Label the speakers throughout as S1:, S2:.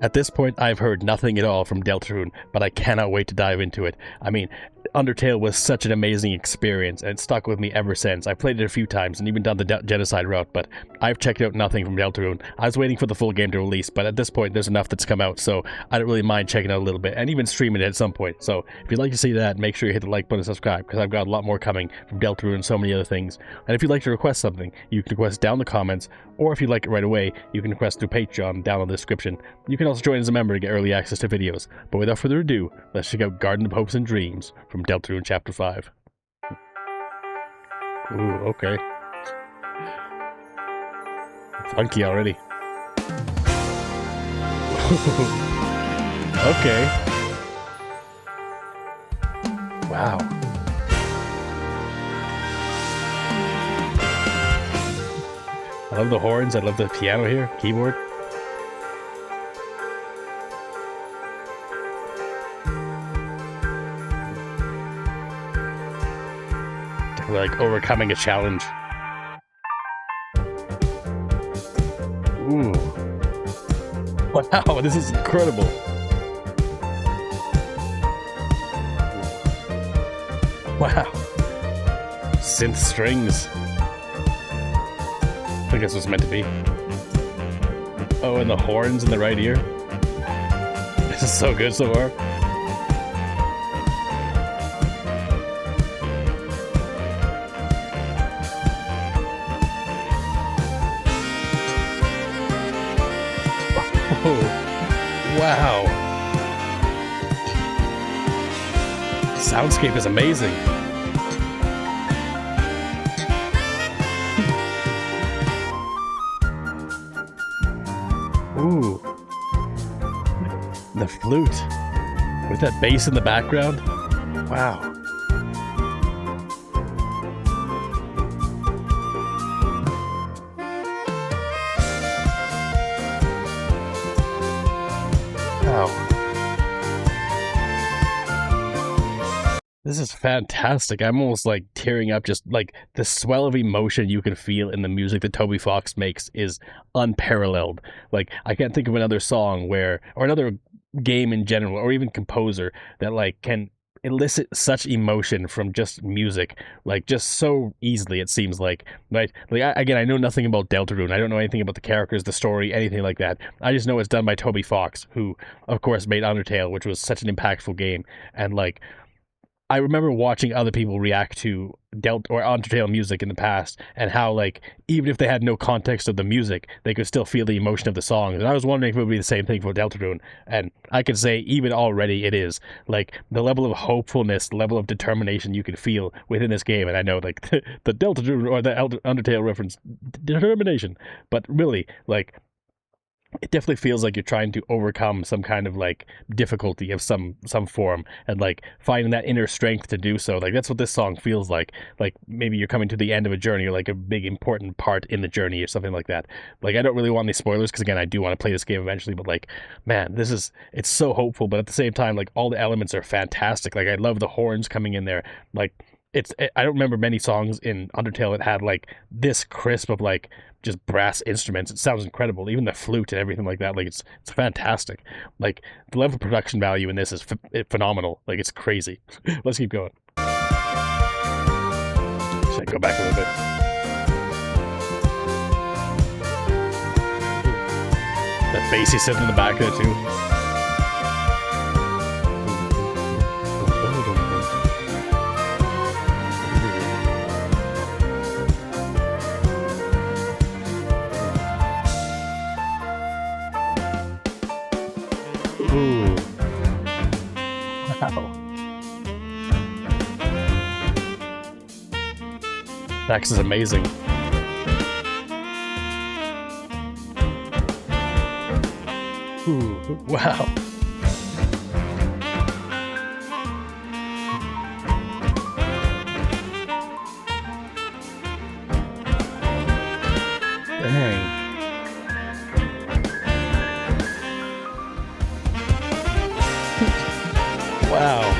S1: At this point, I've heard nothing at all from Deltarune, but I cannot wait to dive into it. I mean, Undertale was such an amazing experience, and it stuck with me ever since. I played it a few times and even done the genocide route, but I've checked out nothing from Deltarune. I was waiting for the full game to release, but at this point, there's enough that's come out, so I don't really mind checking out a little bit, and even streaming it at some point. So, if you'd like to see that, make sure you hit the like button and subscribe, because I've got a lot more coming from Deltarune and so many other things. And if you'd like to request something, you can request down in the comments, or if you'd like it right away, you can request through Patreon down in the description. You can also join as a member to get early access to videos. But without further ado, let's check out Garden of Hopes and Dreams from Deltarune Chapter 5. Ooh, okay. Funky already. Okay. Wow. I love the horns, I love the piano here, keyboard. Definitely like overcoming a challenge. Ooh. Wow, this is incredible. Wow. Synth strings. I guess it's meant to be. Oh, and the horns in the right ear. This is so good so far. Oh, wow. Soundscape is amazing. Ooh. The flute. With that bass in the background. Wow. Wow. This is fantastic. I'm almost like tearing up. Just like the swell of emotion you can feel in the music that Toby Fox makes is unparalleled. Like, I can't think of another song where, or another game in general, or even composer that like can elicit such emotion from just music, like just so easily, it seems like, right? Like, I know nothing about Deltarune. I don't know anything about the characters, the story, anything like that. I just know it's done by Toby Fox, who of course made Undertale, which was such an impactful game. And like, I remember watching other people react to Undertale music in the past, and how like even if they had no context of the music, they could still feel the emotion of the songs. And I was wondering if it would be the same thing for Deltarune, and I can say even already it is. Like, the level of hopefulness, the level of determination you can feel within this game. And I know like the Deltarune or the Undertale reference, determination, but really like, it definitely feels like you're trying to overcome some kind of like difficulty of some form, and like finding that inner strength to do so. Like, that's what this song feels like. Like, maybe you're coming to the end of a journey, or like a big important part in the journey or something like that. Like, I don't really want any spoilers, because again, I do want to play this game eventually, but like, man, it's so hopeful, but at the same time, like, all the elements are fantastic. Like, I love the horns coming in there. Like, I don't remember many songs in Undertale that had like this crisp of like just brass instruments. It sounds incredible. Even the flute and everything like that. Like, it's fantastic. Like, the level of production value in this is phenomenal. Like, it's crazy. Let's keep going. Should I go back a little bit? That bassy sitting in the back there too. Ooh. Wow. Max is amazing. Ooh, wow. Dang. Wow.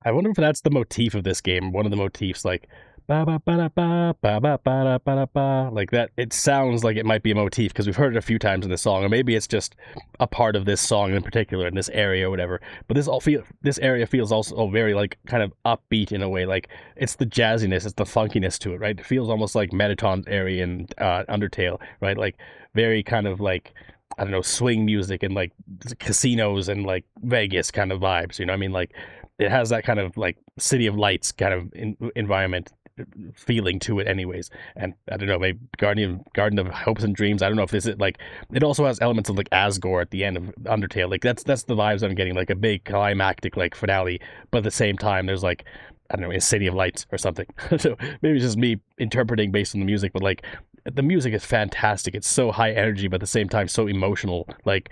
S1: I wonder if that's the motif of this game. One of the motifs, like ba ba ba da ba ba ba ba da ba da ba, like that. It sounds like it might be a motif because we've heard it a few times in the song, or maybe it's just a part of this song in particular in this area or whatever. But this area feels also very like kind of upbeat in a way. Like it's the jazziness, it's the funkiness to it, right? It feels almost like Mettaton's area in Undertale, right? Like very kind of like, I don't know, swing music and like casinos and like Vegas kind of vibes. You know what I mean? Like it has that kind of like City of Lights kind of environment feeling to it anyways. And I don't know, maybe Garden of Hopes and Dreams, I don't know if this is like, it also has elements of like Asgore at the end of Undertale. Like that's the vibes I'm getting, like a big climactic like finale, but at the same time there's like, I don't know, a City of Lights or something. So maybe it's just me interpreting based on the music, but like the music is fantastic. It's so high energy, but at the same time so emotional. Like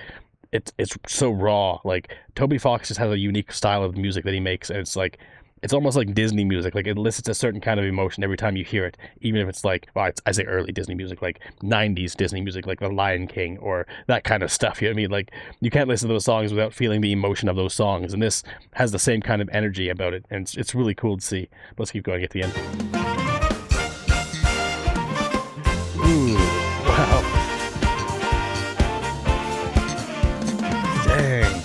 S1: it's so raw. Like Toby Fox just has a unique style of music that he makes, and it's like it's almost like Disney music. Like it elicits a certain kind of emotion every time you hear it, even if it's like, well, I say early Disney music, like 90s Disney music, like The Lion King or that kind of stuff. You know what I mean? Like you can't listen to those songs without feeling the emotion of those songs, and this has the same kind of energy about it, and it's really cool to see. Let's keep going at the end. Ooh, wow. Dang.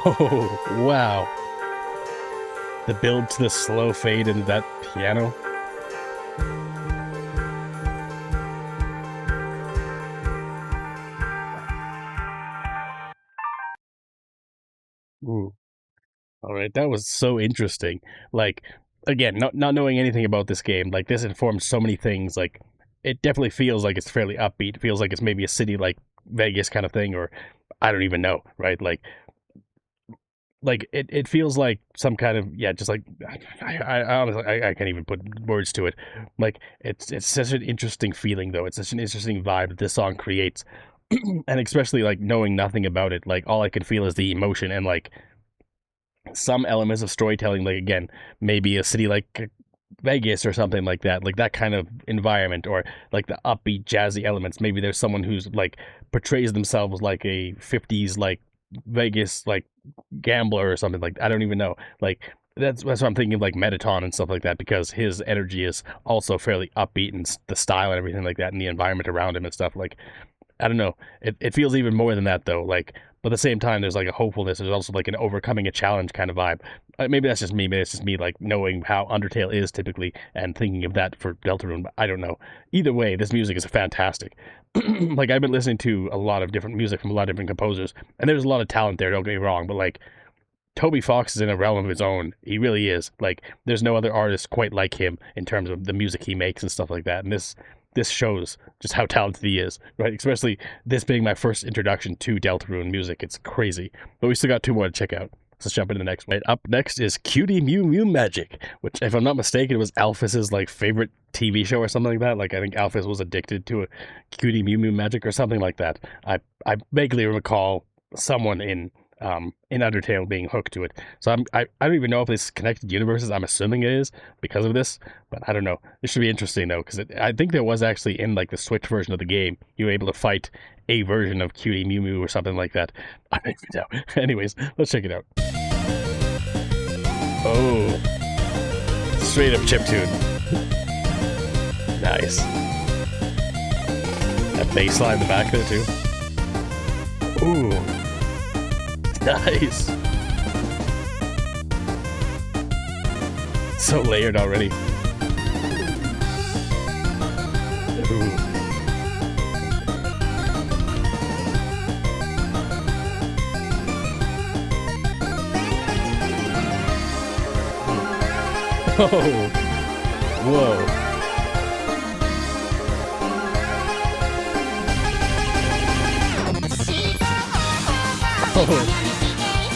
S1: Oh, wow. The build to the slow fade into that piano. Ooh. All right, that was so interesting. Like, again, not knowing anything about this game, like this informs so many things. Like, it definitely feels like it's fairly upbeat. It feels like it's maybe a city like Vegas kind of thing, or I don't even know, right? Like it feels like some kind of, yeah, just like I honestly I can't even put words to it. Like it's such an interesting feeling though. It's such an interesting vibe that this song creates, and especially like knowing nothing about it, like all I can feel is the emotion and like some elements of storytelling. Like again, maybe a city like Vegas or something like that kind of environment, or like the upbeat jazzy elements. Maybe there's someone who's like portrays themselves like a 50s like Vegas like gambler or something, like I don't even know. Like that's what I'm thinking of, like Mettaton and stuff like that, because his energy is also fairly upbeat, and the style and everything like that, and the environment around him and stuff. Like I don't know. It feels even more than that though. Like, but at the same time, there's like a hopefulness. There's also like an overcoming a challenge kind of vibe. Maybe that's just me. Maybe it's just me like knowing how Undertale is typically and thinking of that for Deltarune. But I don't know. Either way, this music is fantastic. Like I've been listening to a lot of different music from a lot of different composers, and there's a lot of talent there. Don't get me wrong, but like Toby Fox is in a realm of his own. He really is. Like there's no other artist quite like him in terms of the music he makes and stuff like that. And this shows just how talented he is, right? Especially this being my first introduction to Deltarune music. It's crazy. But we still got two more to check out. Let's jump into the next one. Up next is Cutie Mew Mew Magic, which, if I'm not mistaken, was Alphys's like favorite TV show or something like that. Like I think Alphys was addicted to a Cutie Mew Mew Magic or something like that. I vaguely recall someone in Undertale being hooked to it. So I don't even know if this is connected universes. I'm assuming it is because of this, but I don't know. It should be interesting though, because I think there was actually in like the Switch version of the game, you were able to fight a version of Cutie Mew Mew or something like that. I don't even know. Anyways, let's check it out. Oh, straight up chiptune. Nice. That bass line in the back there too. Ooh. Nice. So layered already. Ooh. Oh. Whoa. Oh.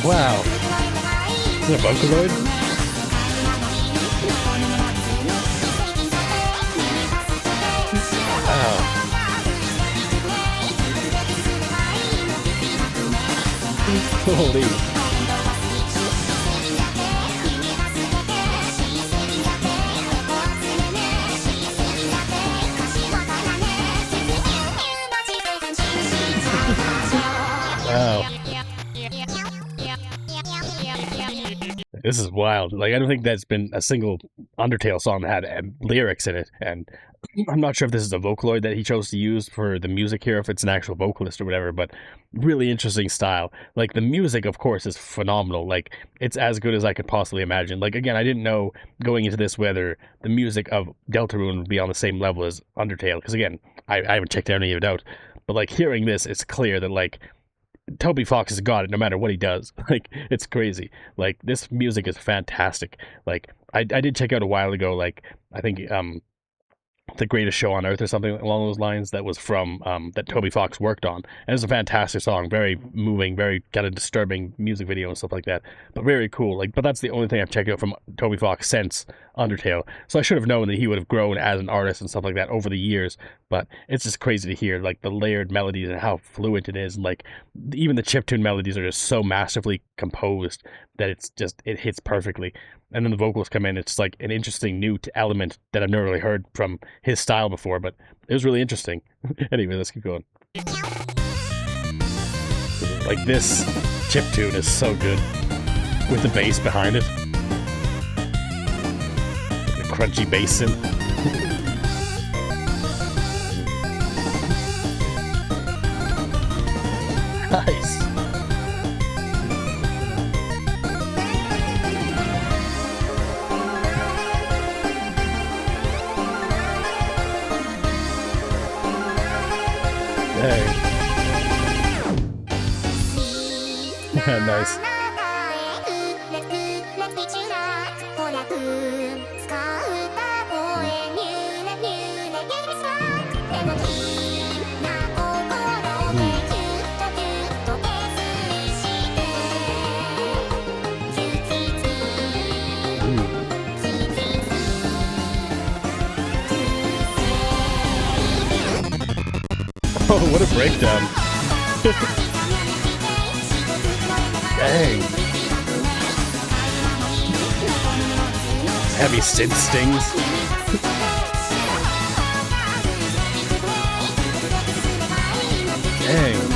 S1: Wow. Is it a Vocaloid? Wow. Holy. This is wild. Like, I don't think there's been a single Undertale song that had lyrics in it, and I'm not sure if this is a Vocaloid that he chose to use for the music here, if it's an actual vocalist or whatever, but really interesting style. Like, the music, of course, is phenomenal. Like, it's as good as I could possibly imagine. Like, again, I didn't know going into this whether the music of Deltarune would be on the same level as Undertale, because, again, I haven't checked any of it out. But, like, hearing this, it's clear that, like, Toby Fox has got it no matter what he does. Like, it's crazy. Like, this music is fantastic. Like, I did check out a while ago, like, I think The Greatest Show on Earth or something along those lines that was from that Toby Fox worked on. And it's a fantastic song, very moving, very kind of disturbing music video and stuff like that. But very cool. Like, but that's the only thing I've checked out from Toby Fox since Undertale. So I should have known that he would have grown as an artist and stuff like that over the years. But it's just crazy to hear like the layered melodies and how fluent it is. And like even the chiptune melodies are just so masterfully composed that it hits perfectly. And then the vocals come in. It's like an interesting new element that I've never really heard from his style before, but it was really interesting. Anyway, let's keep going. Like this chiptune is so good with the bass behind it. The crunchy bass in. Nice. Nice. Oh, what a breakdown. Dang. Heavy synth stings. Dang.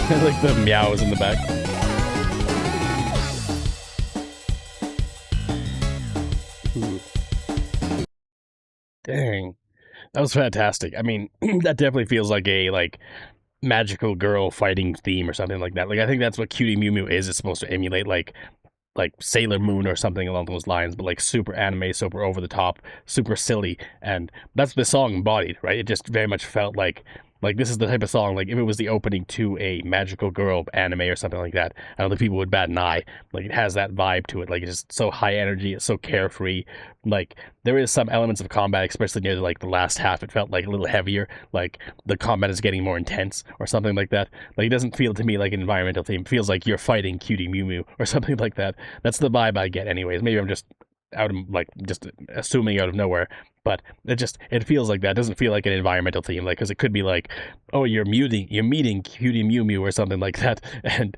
S1: I like the meows in the back. Ooh. Dang. That was fantastic. I mean, that definitely feels like a magical girl fighting theme or something like that. Like I think that's what Cutie Mew Mew is. It's supposed to emulate like Sailor Moon or something along those lines, but like super anime, super over the top, super silly, and that's the song embodied, right? It just very much felt like this is the type of song, like if it was the opening to a magical girl anime or something like that, I don't think people would bat an eye. Like it has that vibe to it, like it's just so high energy, it's so carefree. Like there is some elements of combat, especially near like the last half, it felt like a little heavier, like the combat is getting more intense or something like that. Like it doesn't feel to me like an environmental theme, it feels like you're fighting Cutie Mew Mew or something like that. That's the vibe I get anyways. Maybe I'm just just assuming out of nowhere, but it feels like that. It doesn't feel like an environmental theme, like because it could be like, oh, you're meeting Cutie Mew Mew or something like that, and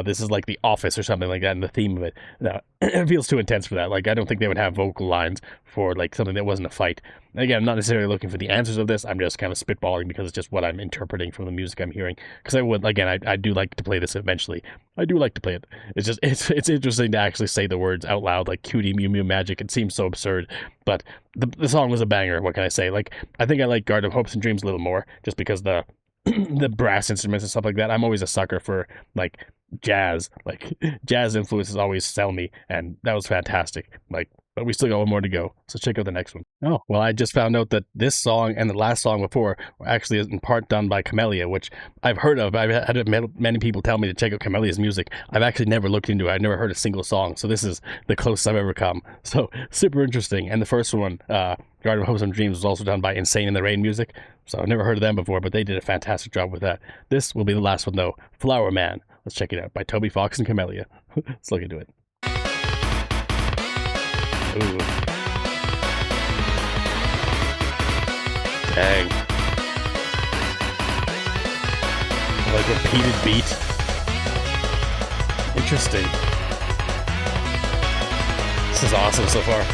S1: this is like The Office or something like that, and the theme of it. No, it feels too intense for that. Like I don't think they would have vocal lines for like something that wasn't a fight. Again, I'm not necessarily looking for the answers of this. I'm just kind of spitballing because it's just what I'm interpreting from the music I'm hearing. Because I do like to play this eventually. I do like to play it. It's just it's interesting to actually say the words out loud, like Cutie Mew Mew Magic. It seems so absurd, but the song was a banger. What can I say? Like I think I like Garden of Hopes and Dreams a little more, just because the the brass instruments and stuff like that. I'm always a sucker for like jazz. Like jazz influences always sell me, and that was fantastic. Like, but we still got one more to go, so check out the next one. Oh, well, I just found out that this song and the last song before were actually in part done by Camellia, which I've heard of. I've had many people tell me to check out Camellia's music. I've actually never looked into it. I've never heard a single song, so this is the closest I've ever come. So super interesting. And the first one, Garden of Hopes and Dreams, was also done by Insane in the Rain Music, so I've never heard of them before, but they did a fantastic job with that. This will be the last one, though. Flower Man. Let's check it out, by Toby Fox and Camellia. Let's look into it. Ooh. Dang. Like repeated beat. Interesting. This is awesome so far.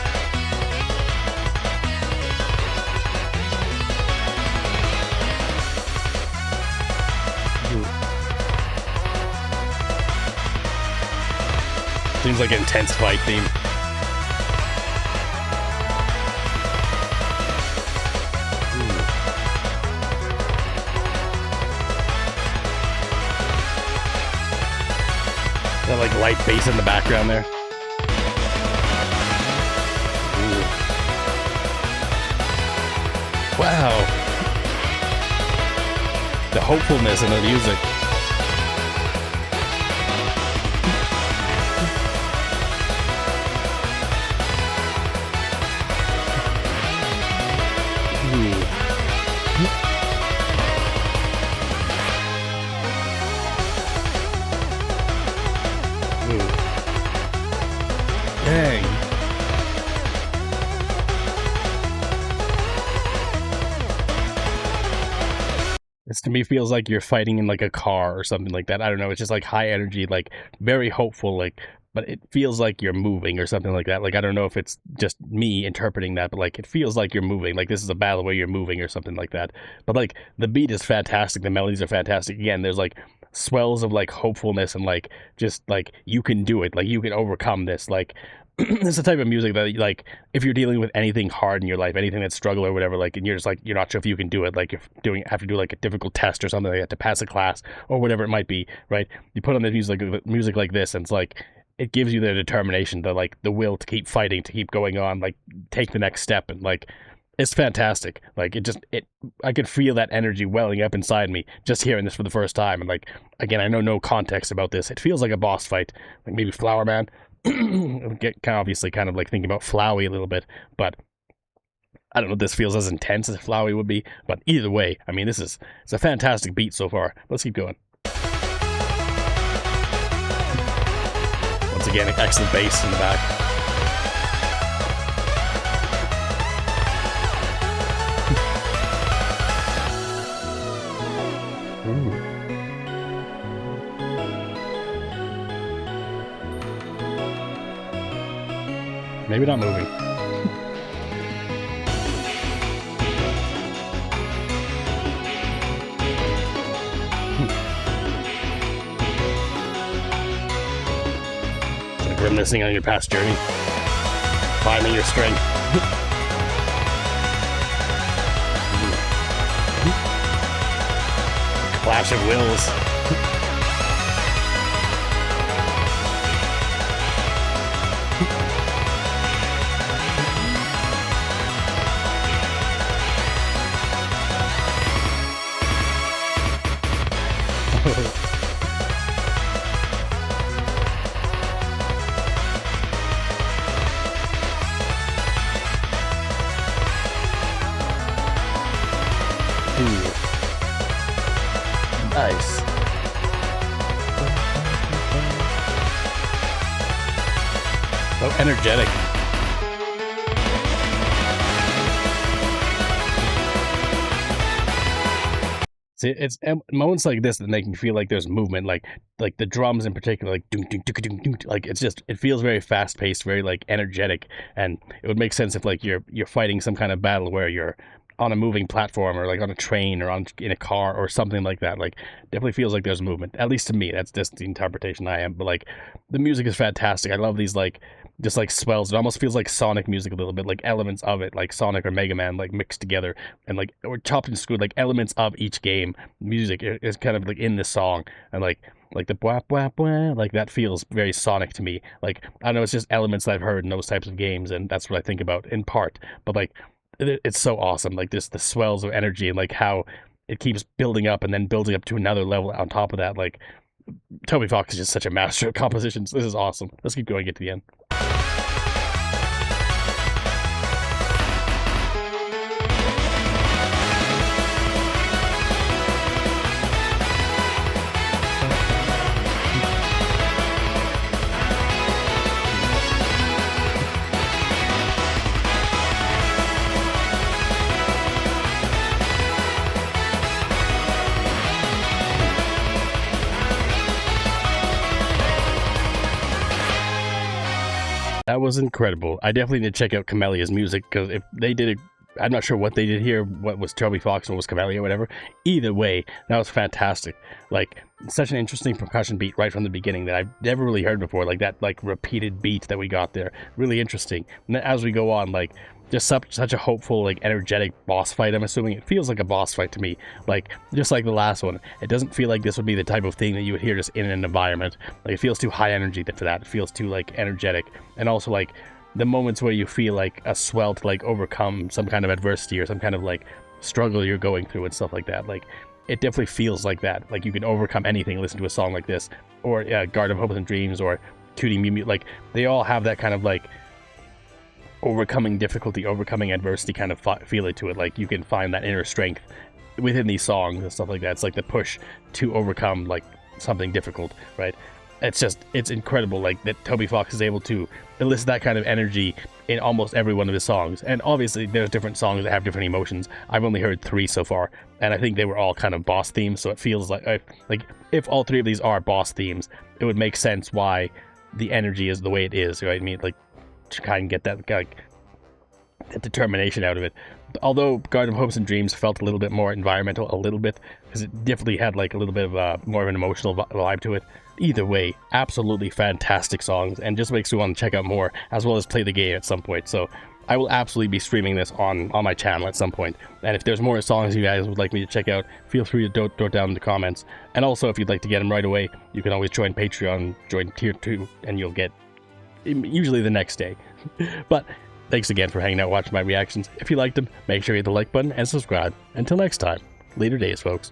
S1: Seems like an intense fight theme. That like light bass in the background there. Ooh. Wow. The hopefulness in the music. Dang. This to me feels like you're fighting in like a car or something like that. I don't know. It's just like high energy, like very hopeful, like, but it feels like you're moving or something like that. Like, I don't know if it's just me interpreting that, but like it feels like you're moving. Like this is a battle where you're moving or something like that. But like the beat is fantastic. The melodies are fantastic. Again, there's like swells of like hopefulness and like just like you can do it. Like you can overcome this. Like it's the type of music that like if you're dealing with anything hard in your life, anything that's struggle or whatever, like, and you're just like you're not sure if you can do it, like if have to do like a difficult test or something like that to pass a class or whatever it might be, right? You put on the music like this, and it's like it gives you the determination, the like the will to keep fighting, to keep going on, like take the next step, and like it's fantastic. Like I could feel that energy welling up inside me just hearing this for the first time. And like again, I know no context about this. It feels like a boss fight, like maybe Flower Man. Get obviously kind of like thinking about Flowey a little bit, but I don't know if this feels as intense as Flowey would be. But either way, I mean, it's a fantastic beat so far. Let's keep going. Once again, excellent bass in the back. Ooh. Maybe not moving. It's like reminiscing on your past journey. Finding your strength. Clash of wills. Nice. So energetic. See, it's moments like this that make me feel like there's movement, like the drums in particular, like doom, doom, doom, doom, doom, like it feels very fast paced, very like energetic, and it would make sense if like you're fighting some kind of battle where you're on a moving platform or like on a train or in a car or something like that. Like definitely feels like there's movement, at least to me. That's just the interpretation I am. But like the music is fantastic. I love these like just like swells. It almost feels like Sonic music a little bit, like elements of it, like Sonic or Mega Man, like mixed together and like or chopped and screwed, like elements of each game music is kind of like in this song, and like the blah blah blah, like that feels very Sonic to me. Like I don't know, it's just elements that I've heard in those types of games, and that's what I think about in part. But like it's so awesome, like this the swells of energy and like how it keeps building up and then building up to another level on top of that. Like Toby Fox is just such a master of compositions. This is awesome. Let's keep going, get to the end. That was incredible. I definitely need to check out Camelia's music, because if they did it, I'm not sure what they did here, what was Toby Fox and what was Camelia or whatever. Either way, that was fantastic. Like, such an interesting percussion beat right from the beginning that I've never really heard before. Like, that, like, repeated beat that we got there. Really interesting. And then as we go on, like, just such a hopeful, like, energetic boss fight, I'm assuming. It feels like a boss fight to me. Like, just like the last one. It doesn't feel like this would be the type of thing that you would hear just in an environment. Like, it feels too high energy for that. It feels too, like, energetic. And also, like, the moments where you feel like a swell to, like, overcome some kind of adversity or some kind of, like, struggle you're going through and stuff like that. Like, it definitely feels like that. Like, you can overcome anything, listen to a song like this. Or Garden of Hopes and Dreams, or Cutie Mew Mew. Like, they all have that kind of, like, overcoming difficulty, overcoming adversity kind of feeling to it. Like, you can find that inner strength within these songs and stuff like that. It's like the push to overcome, like, something difficult, right? It's incredible, like, that Toby Fox is able to elicit that kind of energy in almost every one of his songs. And obviously there's different songs that have different emotions. I've only heard 3 so far, and I think they were all kind of boss themes, so it feels like if all 3 of these are boss themes, it would make sense why the energy is the way it is, right? I mean, like, to kind of get that, like, that determination out of it. Although Garden of Hopes and Dreams felt a little bit more environmental, a little bit, because it definitely had, like, a little bit of more of an emotional vibe to it. Either way, absolutely fantastic songs, and just makes me want to check out more, as well as play the game at some point. So I will absolutely be streaming this on my channel at some point. And if there's more songs you guys would like me to check out, feel free to throw it down in the comments. And also, if you'd like to get them right away, you can always join Patreon, join Tier 2, and you'll get usually the next day. But thanks again for hanging out, watching my reactions. If you liked them, make sure you hit the like button and subscribe. Until next time, later days, folks.